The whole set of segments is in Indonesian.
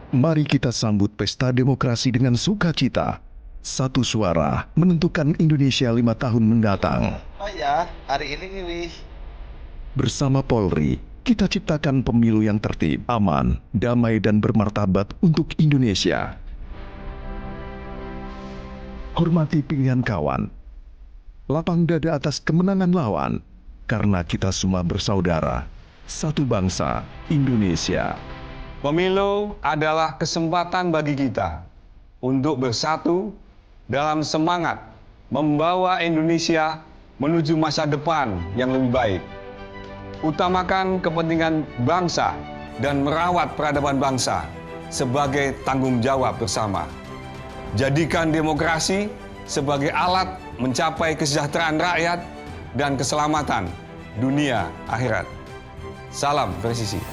Mari kita sambut pesta demokrasi dengan sukacita. Satu suara menentukan Indonesia 5 tahun mendatang. Oh ya, hari ini nih, Wih. Bersama Polri, kita ciptakan pemilu yang tertib, aman, damai dan bermartabat untuk Indonesia. Hormati pilihan kawan. Lapang dada atas kemenangan lawan. Karena kita semua bersaudara. Satu bangsa, Indonesia. Pemilu adalah kesempatan bagi kita untuk bersatu dalam semangat membawa Indonesia menuju masa depan yang lebih baik. Utamakan kepentingan bangsa dan merawat peradaban bangsa sebagai tanggung jawab bersama. Jadikan demokrasi sebagai alat mencapai kesejahteraan rakyat dan keselamatan dunia akhirat. Salam presisi.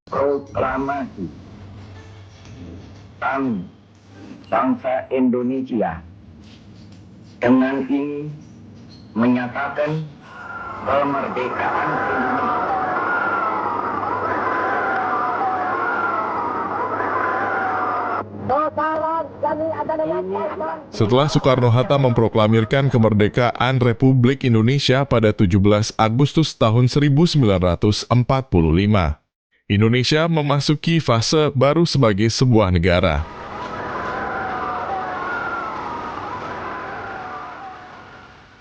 Proklamasi kami bangsa Indonesia dengan ini menyatakan kemerdekaan Indonesia. Setelah Soekarno-Hatta memproklamirkan kemerdekaan Republik Indonesia pada 17 Agustus tahun 1945, Indonesia memasuki fase baru sebagai sebuah negara.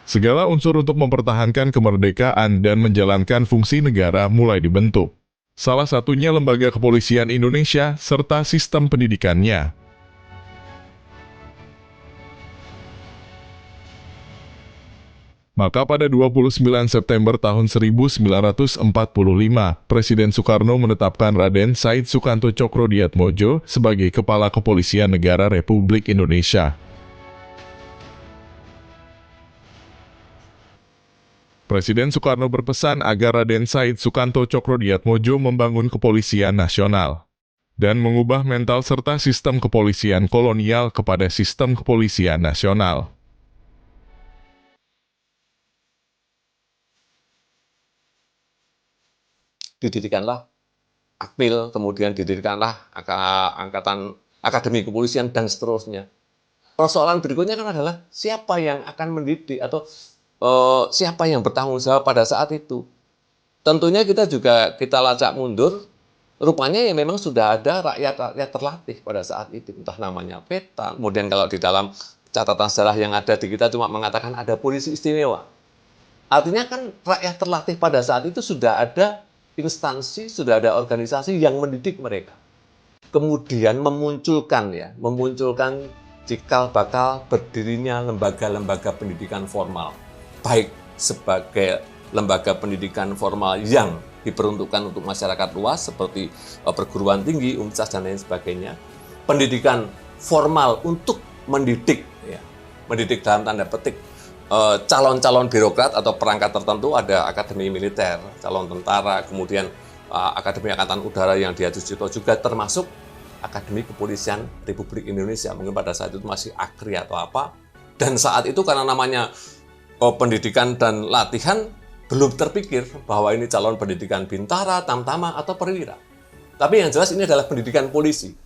Segala unsur untuk mempertahankan kemerdekaan dan menjalankan fungsi negara mulai dibentuk. Salah satunya Lembaga Kepolisian Indonesia serta sistem pendidikannya. Maka pada 29 September tahun 1945, Presiden Soekarno menetapkan Raden Said Sukanto Tjokrodiatmodjo sebagai Kepala Kepolisian Negara Republik Indonesia. Presiden Soekarno berpesan agar Raden Said Sukanto Tjokrodiatmodjo membangun kepolisian nasional dan mengubah mental serta sistem kepolisian kolonial kepada sistem kepolisian nasional. Didirikanlah Akmil, kemudian didirikanlah angkatan Akademi Kepolisian, dan seterusnya. Persoalan berikutnya kan adalah siapa yang akan mendidik atau siapa yang bertanggung jawab pada saat itu. Tentunya kita lacak mundur, rupanya ya memang sudah ada rakyat terlatih pada saat itu, entah namanya peta. Kemudian kalau di dalam catatan sejarah yang ada di kita cuma mengatakan ada polisi istimewa. Artinya kan rakyat terlatih pada saat itu sudah ada instansi, sudah ada organisasi yang mendidik mereka. Kemudian memunculkan cikal bakal berdirinya lembaga-lembaga pendidikan formal. Baik sebagai lembaga pendidikan formal yang diperuntukkan untuk masyarakat luas seperti perguruan tinggi, universitas, dan lain sebagainya. Pendidikan formal untuk mendidik dalam tanda petik calon-calon birokrat atau perangkat tertentu. Ada akademi militer, calon tentara, kemudian akademi angkatan udara yang di Adi Sucipto juga, termasuk Akademi Kepolisian Republik Indonesia. Mungkin pada saat itu masih AKRI atau apa. Dan saat itu karena namanya pendidikan dan latihan, belum terpikir bahwa ini calon pendidikan bintara, tamtama, atau perwira. Tapi yang jelas ini adalah pendidikan polisi.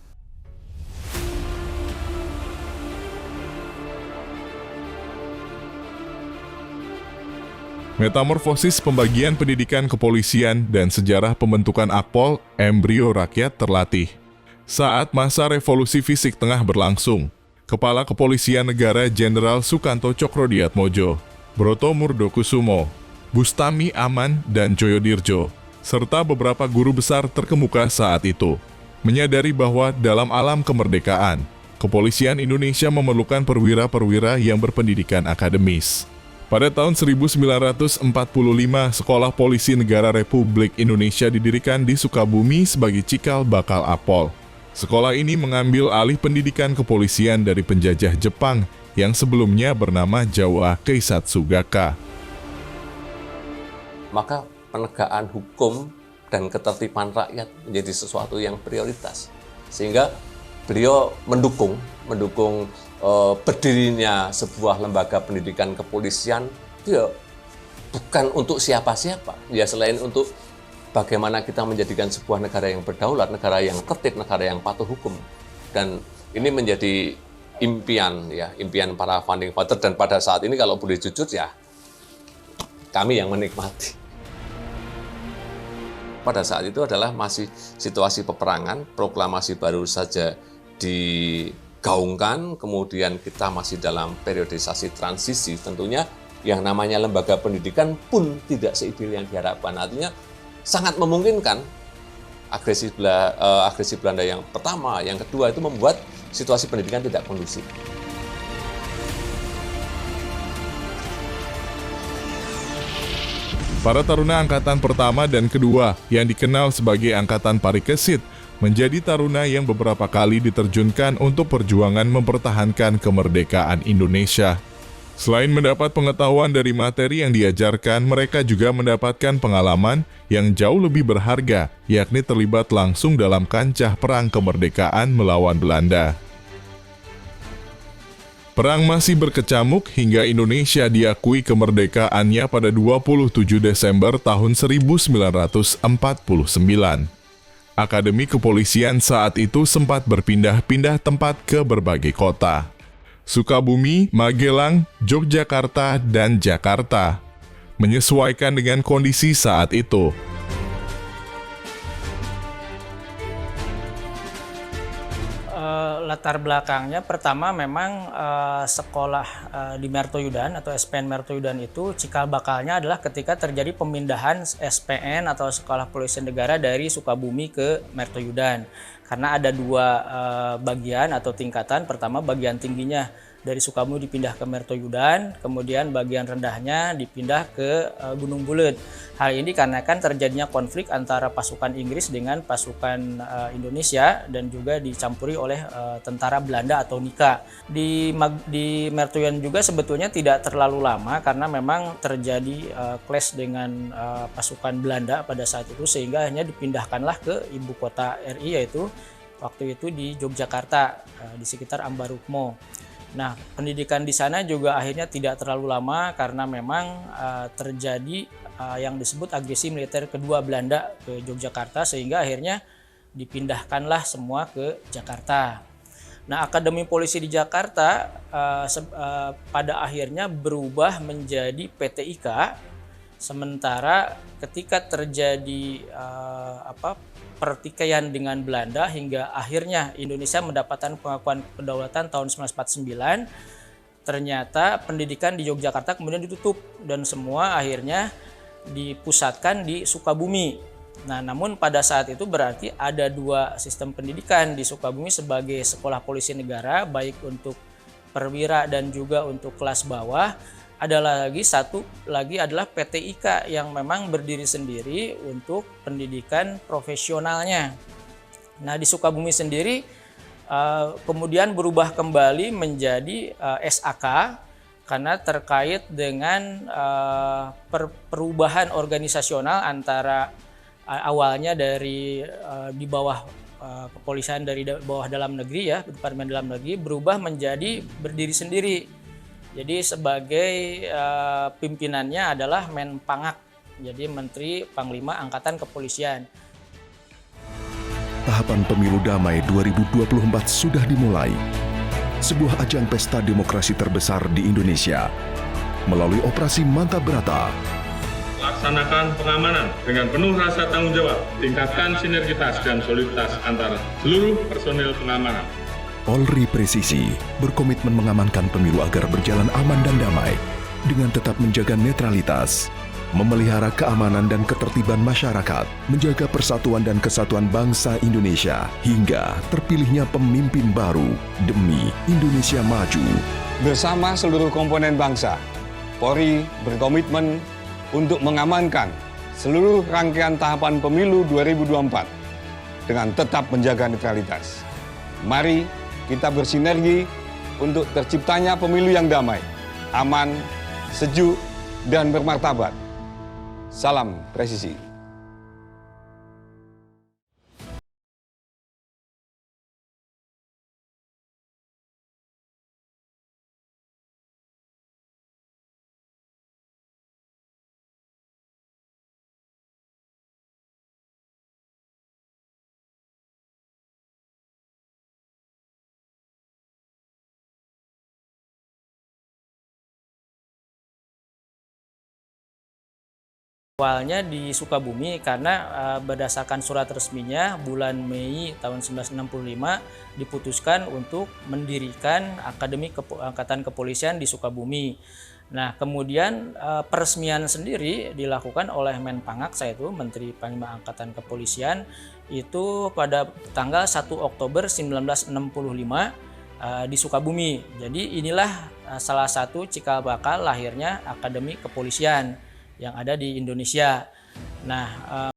Metamorfosis pembagian pendidikan kepolisian dan sejarah pembentukan Akpol, embrio rakyat terlatih. Saat masa revolusi fisik tengah berlangsung, Kepala Kepolisian Negara Jenderal Sukanto Tjokrodiatmodjo, Broto Murdokusumo, Bustami Aman, dan Joyodirjo, serta beberapa guru besar terkemuka saat itu, menyadari bahwa dalam alam kemerdekaan, kepolisian Indonesia memerlukan perwira-perwira yang berpendidikan akademis. Pada tahun 1945, Sekolah Polisi Negara Republik Indonesia didirikan di Sukabumi sebagai cikal bakal Akpol. Sekolah ini mengambil alih pendidikan kepolisian dari penjajah Jepang yang sebelumnya bernama Jawa Keisatsu-Gakka. Maka penegakan hukum dan ketertiban rakyat menjadi sesuatu yang prioritas. Sehingga beliau mendukung berdirinya sebuah lembaga pendidikan kepolisian itu ya bukan untuk siapa-siapa, ya selain untuk bagaimana kita menjadikan sebuah negara yang berdaulat, negara yang tertib, negara yang patuh hukum. Dan ini menjadi impian ya, impian para founding father, dan pada saat ini kalau boleh jujur ya, kami yang menikmati. Pada saat itu adalah masih situasi peperangan, proklamasi baru saja digaungkan, kemudian kita masih dalam periodisasi transisi, tentunya yang namanya lembaga pendidikan pun tidak seideal yang diharapkan. Artinya sangat memungkinkan agresi Belanda yang pertama, yang kedua itu membuat situasi pendidikan tidak kondusif. Para taruna angkatan pertama dan kedua yang dikenal sebagai Angkatan Parikesit menjadi taruna yang beberapa kali diterjunkan untuk perjuangan mempertahankan kemerdekaan Indonesia. Selain mendapat pengetahuan dari materi yang diajarkan, mereka juga mendapatkan pengalaman yang jauh lebih berharga, yakni terlibat langsung dalam kancah perang kemerdekaan melawan Belanda. Perang masih berkecamuk hingga Indonesia diakui kemerdekaannya pada 27 Desember tahun 1949. Akademi Kepolisian saat itu sempat berpindah-pindah tempat ke berbagai kota. Sukabumi, Magelang, Yogyakarta, dan Jakarta. Menyesuaikan dengan kondisi saat itu. Latar belakangnya pertama memang sekolah di Mertoyudan atau SPN Mertoyudan itu cikal bakalnya adalah ketika terjadi pemindahan SPN atau Sekolah Polisi Negara dari Sukabumi ke Mertoyudan. Karena ada dua bagian atau tingkatan. Pertama bagian tingginya dari Sukabumi dipindah ke Mertoyudan, kemudian bagian rendahnya dipindah ke Gunung Bulet. Hal ini karena kan terjadinya konflik antara pasukan Inggris dengan pasukan Indonesia dan juga dicampuri oleh tentara Belanda atau NIKA. Di Mertoyudan juga sebetulnya tidak terlalu lama karena memang terjadi clash dengan pasukan Belanda pada saat itu, sehingga hanya dipindahkanlah ke ibu kota RI, yaitu waktu itu di Yogyakarta, di sekitar Ambarukmo. Nah, pendidikan di sana juga akhirnya tidak terlalu lama karena memang terjadi yang disebut agresi militer kedua Belanda ke Yogyakarta, sehingga akhirnya dipindahkanlah semua ke Jakarta. Nah, Akademi Polisi di Jakarta pada akhirnya berubah menjadi PTIK, sementara ketika terjadi pertikaian dengan Belanda hingga akhirnya Indonesia mendapatkan pengakuan kedaulatan tahun 1949, ternyata pendidikan di Yogyakarta kemudian ditutup dan semua akhirnya dipusatkan di Sukabumi. Nah, namun pada saat itu berarti ada dua sistem pendidikan di Sukabumi sebagai Sekolah Polisi Negara, baik untuk perwira dan juga untuk kelas bawah. Ada lagi satu lagi adalah PTIK yang memang berdiri sendiri untuk pendidikan profesionalnya. Nah, di Sukabumi sendiri kemudian berubah kembali menjadi SAK karena terkait dengan perubahan organisasional antara awalnya dari di bawah kepolisian dari bawah dalam negeri ya, Departemen Dalam Negeri, berubah menjadi berdiri sendiri. Jadi sebagai pimpinannya adalah Menpangak, jadi Menteri Panglima Angkatan Kepolisian. Tahapan pemilu damai 2024 sudah dimulai. Sebuah ajang pesta demokrasi terbesar di Indonesia. Melalui operasi Mantap Berata, laksanakan pengamanan dengan penuh rasa tanggung jawab, tingkatkan sinergitas dan soliditas antara seluruh personil pengamanan. Polri Presisi berkomitmen mengamankan pemilu agar berjalan aman dan damai dengan tetap menjaga netralitas, memelihara keamanan dan ketertiban masyarakat, menjaga persatuan dan kesatuan bangsa Indonesia hingga terpilihnya pemimpin baru demi Indonesia maju. Bersama seluruh komponen bangsa, Polri berkomitmen untuk mengamankan seluruh rangkaian tahapan pemilu 2024 dengan tetap menjaga netralitas. Mari kita bersinergi untuk terciptanya pemilu yang damai, aman, sejuk, dan bermartabat. Salam presisi. Awalnya di Sukabumi karena berdasarkan surat resminya bulan Mei tahun 1965 diputuskan untuk mendirikan Akademi Angkatan Kepolisian di Sukabumi. Nah, kemudian peresmian sendiri dilakukan oleh Menpangaks, yaitu Menteri Panglima Angkatan Kepolisian, itu pada tanggal 1 Oktober 1965 di Sukabumi. Jadi inilah salah satu cikal bakal lahirnya Akademi Kepolisian yang ada di Indonesia. Nah,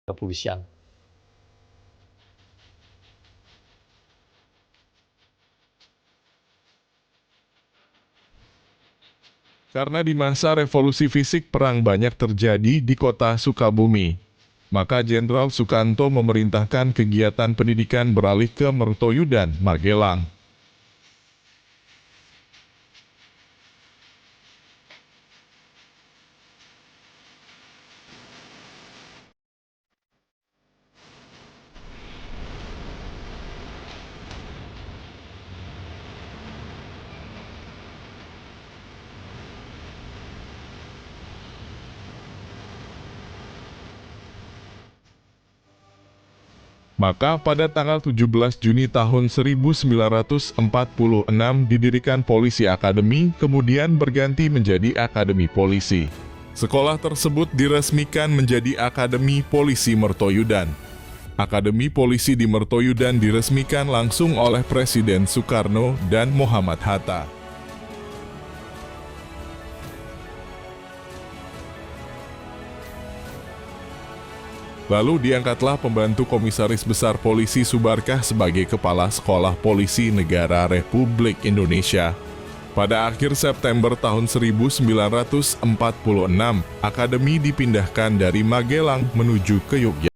kepolisian. Karena di masa revolusi fisik perang banyak terjadi di kota Sukabumi, maka Jenderal Sukanto memerintahkan kegiatan pendidikan beralih ke Mertoyudan, Magelang. Maka pada tanggal 17 Juni tahun 1946 didirikan Polisi Akademi, kemudian berganti menjadi Akademi Polisi. Sekolah tersebut diresmikan menjadi Akademi Polisi Mertoyudan. Akademi Polisi di Mertoyudan diresmikan langsung oleh Presiden Soekarno dan Muhammad Hatta. Lalu diangkatlah pembantu Komisaris Besar Polisi Subarkah sebagai Kepala Sekolah Polisi Negara Republik Indonesia. Pada akhir September tahun 1946, Akademi dipindahkan dari Magelang menuju ke Yogyakarta.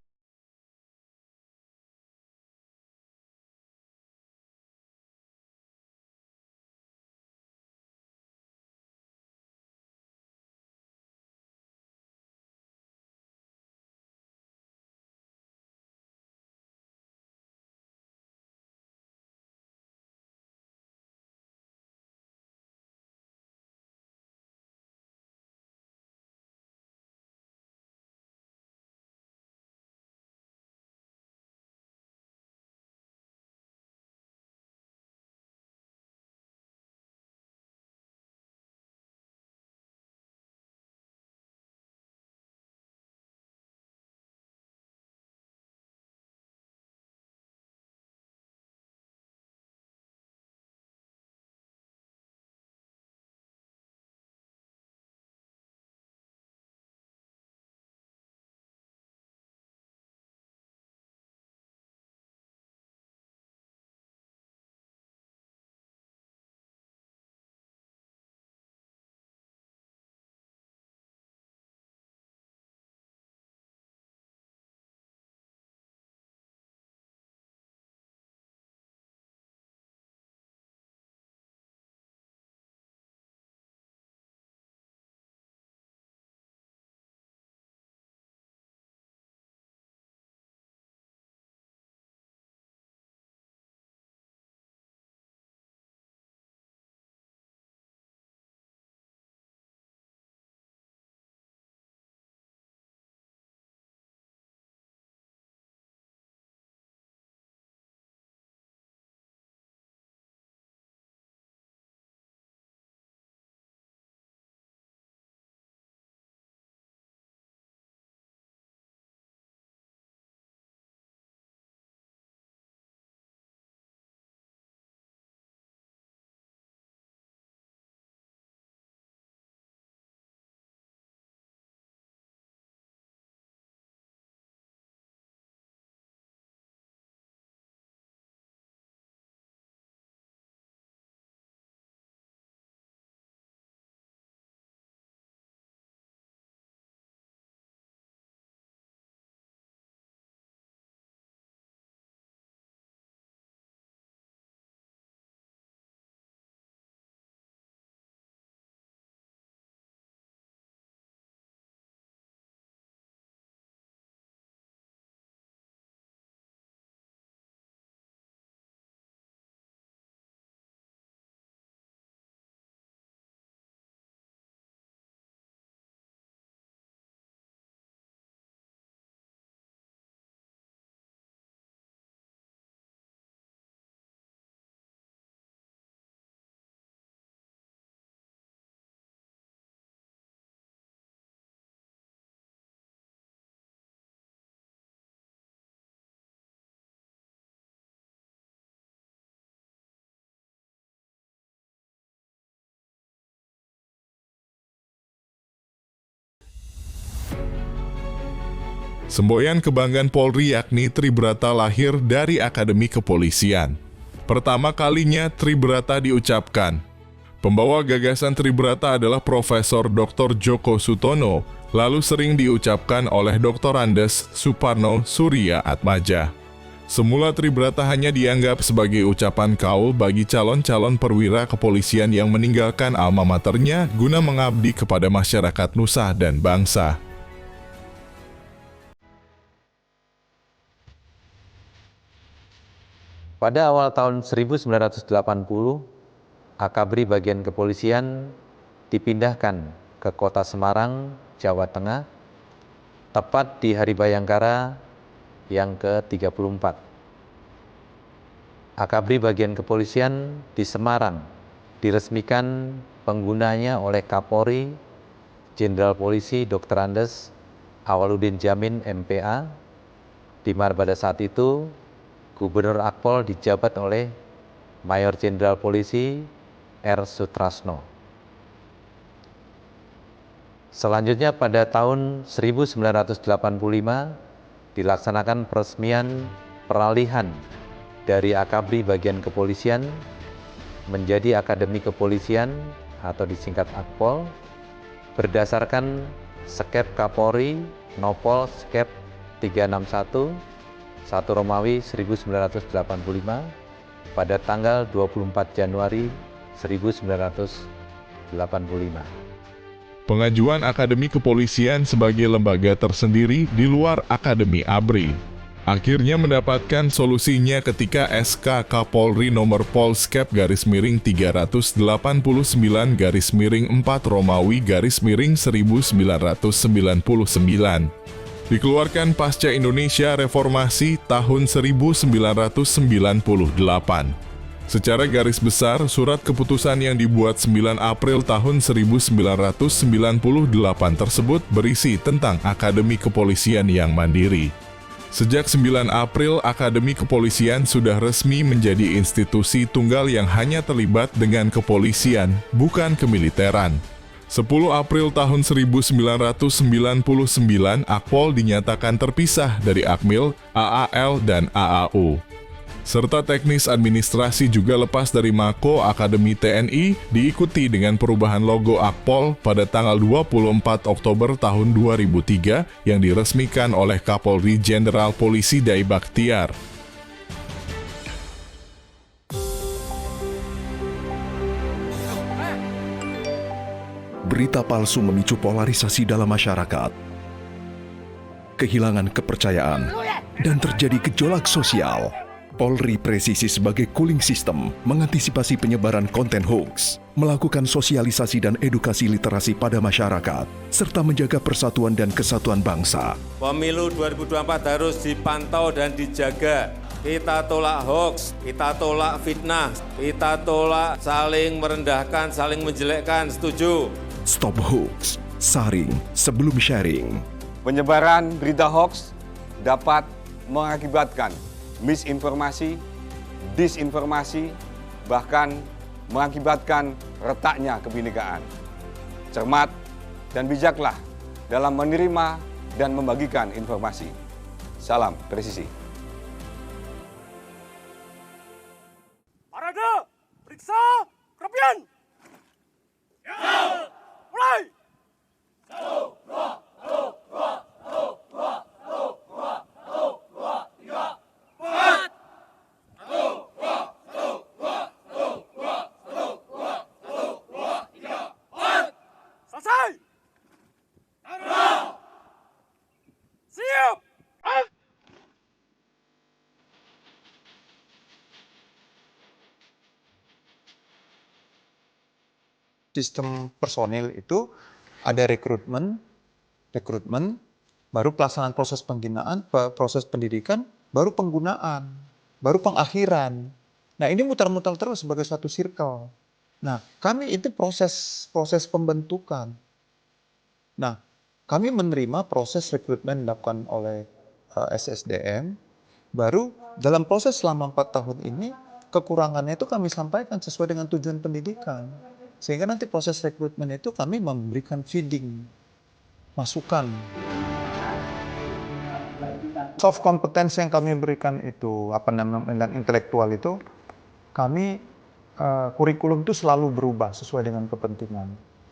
Semboyan kebanggaan Polri yakni Tribrata lahir dari Akademi Kepolisian. Pertama kalinya Tribrata diucapkan. Pembawa gagasan Tribrata adalah Profesor Dr. Djoko Sutono, lalu sering diucapkan oleh Dr. Andes Suparno Surya Atmaja. Semula Tribrata hanya dianggap sebagai ucapan kaul bagi calon-calon perwira kepolisian yang meninggalkan alma maternya guna mengabdi kepada masyarakat nusa dan bangsa. Pada awal tahun 1980, Akabri bagian kepolisian dipindahkan ke kota Semarang, Jawa Tengah, tepat di Hari Bayangkara yang ke-34. Akabri bagian kepolisian di Semarang diresmikan penggunanya oleh Kapolri Jenderal Polisi Dr. Andes Awaludin Jamin MPA, di mana pada saat itu Gubernur Akpol dijabat oleh Mayor Jenderal Polisi R. Sutrasno. Selanjutnya pada tahun 1985 dilaksanakan peresmian peralihan dari Akabri bagian kepolisian menjadi Akademi Kepolisian atau disingkat Akpol berdasarkan Skep Kapolri Nopol Skep 361 1 Romawi 1985 pada tanggal 24 Januari 1985. Pengajuan Akademi Kepolisian sebagai lembaga tersendiri di luar Akademi ABRI akhirnya mendapatkan solusinya ketika SK Kapolri nomor Polskep _389 _4 Romawi _1999 dikeluarkan pasca Indonesia Reformasi tahun 1998. Secara garis besar, surat keputusan yang dibuat 9 April tahun 1998 tersebut berisi tentang Akademi Kepolisian yang mandiri. Sejak 9 April, Akademi Kepolisian sudah resmi menjadi institusi tunggal yang hanya terlibat dengan kepolisian, bukan kemiliteran. 10 April tahun 1999, Akpol dinyatakan terpisah dari Akmil, AAL, dan AAU. Serta teknis administrasi juga lepas dari Mako Akademi TNI, diikuti dengan perubahan logo Akpol pada tanggal 24 Oktober tahun 2003 yang diresmikan oleh Kapolri Jenderal Polisi Dai Bakhtiar. Berita palsu memicu polarisasi dalam masyarakat, kehilangan kepercayaan, dan terjadi gejolak sosial. Polri Presisi sebagai cooling system mengantisipasi penyebaran konten hoax, melakukan sosialisasi dan edukasi literasi pada masyarakat, serta menjaga persatuan dan kesatuan bangsa. Pemilu 2024 harus dipantau dan dijaga. Kita tolak hoax, kita tolak fitnah, kita tolak saling merendahkan, saling menjelekkan, setuju? Stop hoax, saring sebelum sharing. Penyebaran berita hoax dapat mengakibatkan misinformasi, disinformasi, bahkan mengakibatkan retaknya kebinekaan. Cermat dan bijaklah dalam menerima dan membagikan informasi. Salam presisi. Parade, periksa, kerapian. Ya, mulai. 1, 2, 1. Sistem personil itu ada rekrutmen, baru pelaksanaan proses pembinaan, proses pendidikan, baru penggunaan, baru pengakhiran. Nah, ini muter-muter terus sebagai suatu circle. Nah, kami itu proses pembentukan. Nah, kami menerima proses rekrutmen dilakukan oleh SSDM, baru dalam proses selama 4 tahun ini, kekurangannya itu kami sampaikan sesuai dengan tujuan pendidikan. Sehingga nanti proses rekrutmen itu kami memberikan feeding, masukan. Soft competence yang kami berikan itu, apa namanya, intelektual itu, kami kurikulum itu selalu berubah sesuai dengan kepentingan.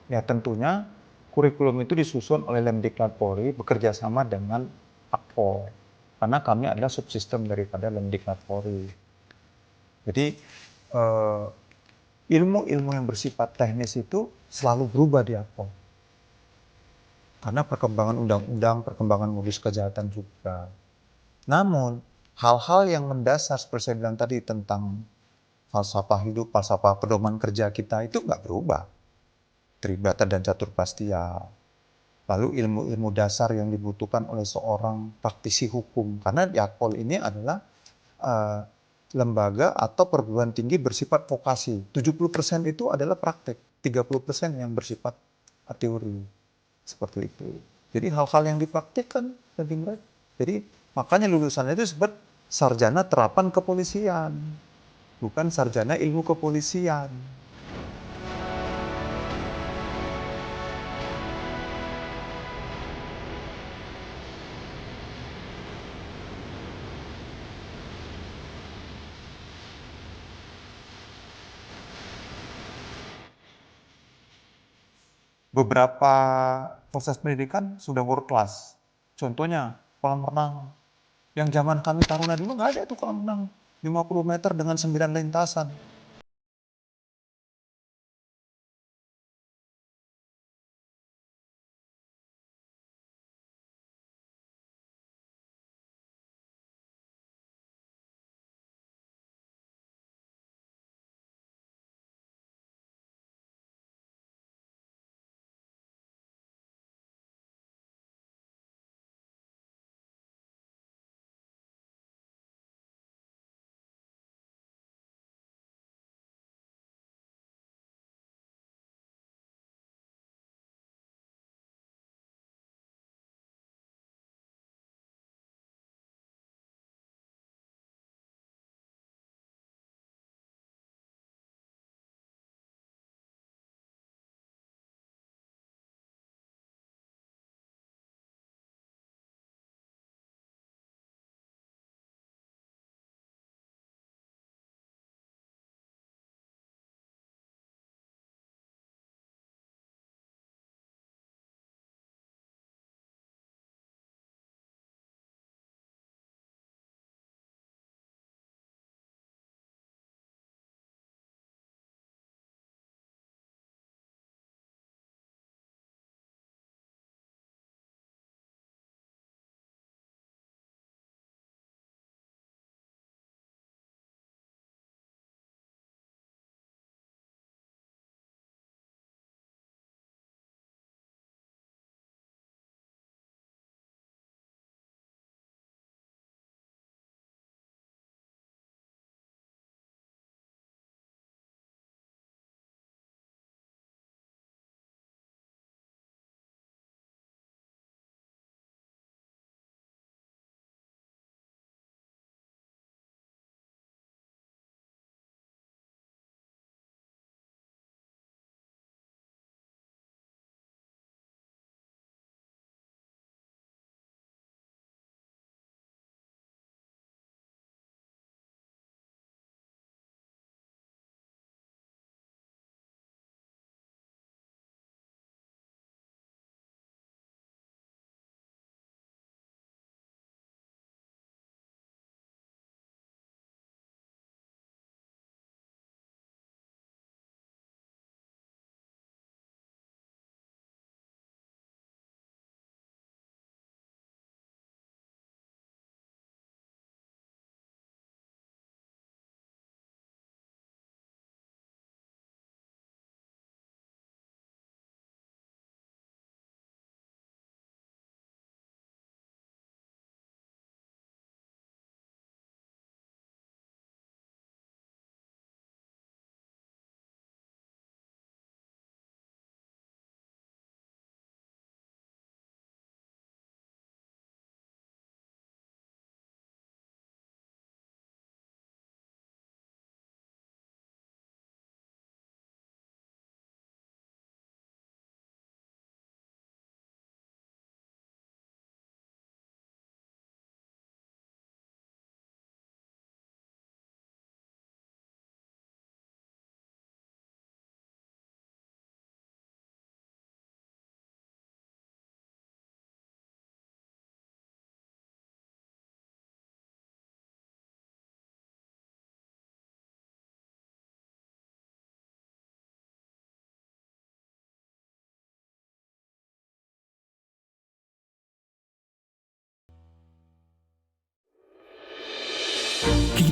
Ya tentunya kurikulum itu disusun oleh Lemdiklat Polri bekerja sama dengan Akpol, karena kami adalah subsistem daripada Lemdiklat Polri. Jadi ilmu-ilmu yang bersifat teknis itu selalu berubah di Akpol. Karena perkembangan undang-undang, perkembangan modus kejahatan juga. Namun, hal-hal yang mendasar seperti saya bilang tadi tentang falsafah hidup, falsafah pedoman kerja kita itu nggak berubah. Tribrata dan catur pastia. Lalu ilmu-ilmu dasar yang dibutuhkan oleh seorang praktisi hukum. Karena di Akpol ini adalah lembaga atau perguruan tinggi bersifat vokasi. 70% itu adalah praktek, 30% yang bersifat teori. Seperti itu. Jadi hal-hal yang dipraktikkan penting banget. Jadi makanya lulusannya itu disebut sarjana terapan kepolisian, bukan sarjana ilmu kepolisian. Beberapa proses pendidikan sudah world class. Contohnya kolam renang. Yang zaman kami taruna dulu nggak ada itu kolam renang 50 meter dengan 9 lintasan.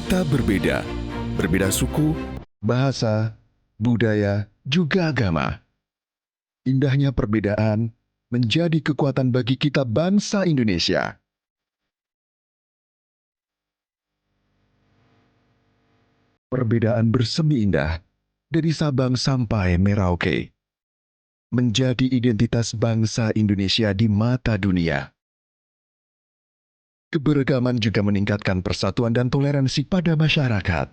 Kita berbeda. Berbeda suku, bahasa, budaya, juga agama. Indahnya perbedaan menjadi kekuatan bagi kita bangsa Indonesia. Perbedaan bersemi indah dari Sabang sampai Merauke menjadi identitas bangsa Indonesia di mata dunia. Keberagaman juga meningkatkan persatuan dan toleransi pada masyarakat.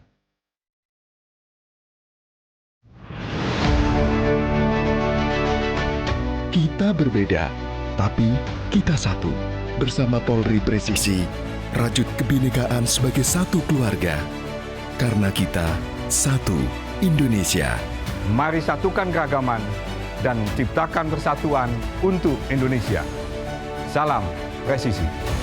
Kita berbeda, tapi kita satu. Bersama Polri Presisi, rajut kebinekaan sebagai satu keluarga. Karena kita satu Indonesia. Mari satukan keragaman dan ciptakan persatuan untuk Indonesia. Salam presisi.